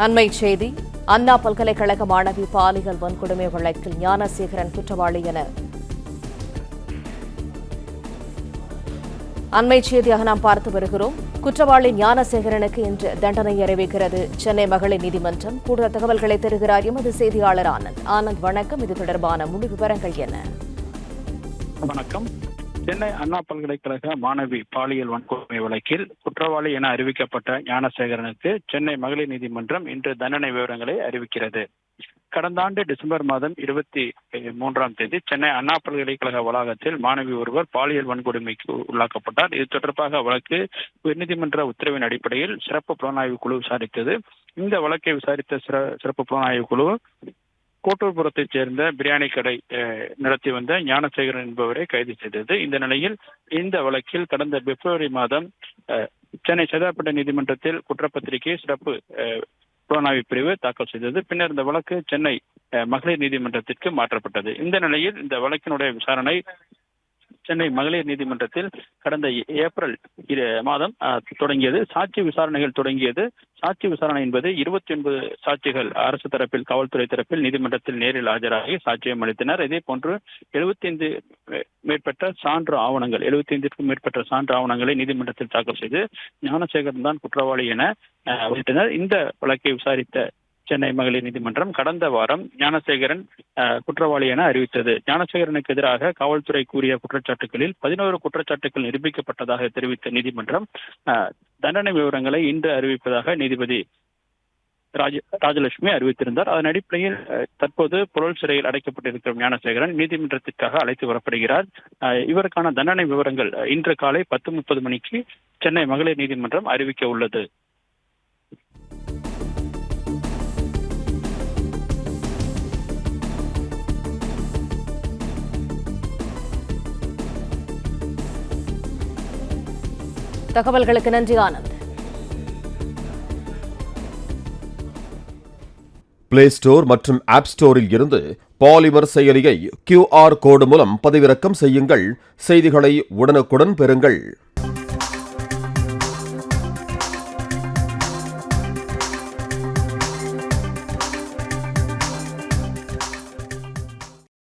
அண்மைச் செய்தி. அண்ணா பல்கலைக்கழக மாணவி பாலியல் வன்கொடுமை வழக்கில் ஞானசேகரன் குற்றவாளி என அண்மைச் செய்தியாக நாம் பார்த்து வருகிறோம். குற்றவாளி ஞானசேகரனுக்கு இன்று தண்டனை அறிவிக்கிறது சென்னை மகளிர் நீதிமன்றம். கூடுதல் தகவல்களை தருகிறார் எமது செய்தியாளர் ஆனந்த். ஆனந்த், வணக்கம். இது தொடர்பான முழு விவரங்கள் என்ன? வணக்கம். சென்னை அண்ணா பல்கலைக்கழக மாணவி பாலியல் வன்கொடுமை வழக்கில் குற்றவாளி என அறிவிக்கப்பட்ட ஞானசேகரனுக்கு சென்னை மகளிர் நீதிமன்றம் இன்று தண்டனை விவரங்களை அறிவிக்கிறது. கடந்த ஆண்டு டிசம்பர் மாதம் 23 சென்னை அண்ணா பல்கலைக்கழக வளாகத்தில் மாணவி ஒருவர் பாலியல் வன்கொடுமைக்கு உள்ளாக்கப்பட்டார். இது தொடர்பாக வழக்கு உயர்நீதிமன்ற உத்தரவின் அடிப்படையில் சிறப்பு புலனாய்வு குழு விசாரித்தது. இந்த வழக்கை விசாரித்த சிறப்பு புலனாய்வு குழு கோட்டூர்புரத்தைச் சேர்ந்த பிரியாணி கடை நடத்தி வந்த ஞானசேகரன் என்பவரை கைது செய்தது. இந்த நிலையில் இந்த வழக்கில் கடந்த பிப்ரவரி மாதம் சென்னை சேதாப்பேட்டை நீதிமன்றத்தில் குற்றப்பத்திரிகை சிறப்பு புலனாய்வு பிரிவு தாக்கல் செய்தது. பின்னர் இந்த வழக்கு சென்னை மகளிர் நீதிமன்றத்திற்கு மாற்றப்பட்டது. இந்த நிலையில் இந்த வழக்கினுடைய விசாரணை சென்னை மகளிர் நீதிமன்றத்தில் கடந்த ஏப்ரல் மாதம் தொடங்கியது. சாட்சி விசாரணைகள் தொடங்கியது. சாட்சி விசாரணை என்பது 29 சாட்சிகள் அரசு தரப்பில், காவல்துறை தரப்பில் நீதிமன்றத்தில் நேரில் ஆஜராகி சாட்சியம் அளித்தனர். இதே போன்று 75 மேற்பட்ட சான்று ஆவணங்கள் 75க்கும் மேற்பட்ட சான்று ஆவணங்களை நீதிமன்றத்தில் தாக்கல் செய்து ஞானசேகரன் தான் குற்றவாளி என வைத்தனர். இந்த வழக்கை விசாரித்த சென்னை மகளிர் நீதிமன்றம் கடந்த வாரம் ஞானசேகரன் குற்றவாளி என அறிவித்தது. ஞானசேகரனுக்கு எதிராக காவல்துறை கூறிய குற்றச்சாட்டுகளில் 11 குற்றச்சாட்டுகள் நிரூபிக்கப்பட்டதாக தெரிவித்த நீதிமன்றம் தண்டனை விவரங்களை இன்று அறிவிப்பதாக நீதிபதி ராஜலட்சுமி அறிவித்திருந்தார். அதன் அடிப்படையில் தற்போது புழல் சிறையில் அடைக்கப்பட்டிருக்கும் ஞானசேகரன் நீதிமன்றத்திற்காக அழைத்து வரப்படுகிறார். இவருக்கான தண்டனை விவரங்கள் இன்று காலை 10:30 மணிக்கு சென்னை மகளிர் நீதிமன்றம் அறிவிக்க உள்ளது. தகவல்களுக்கு நன்றி ஆனந்த். பிளே ஸ்டோர் மற்றும் ஆப் ஸ்டோரில் இருந்து பாலிமர் செயலியை QR கோடு மூலம் பதிவிறக்கம் செய்யுங்கள். செய்திகளை உடனுக்குடன் பெறுங்கள்.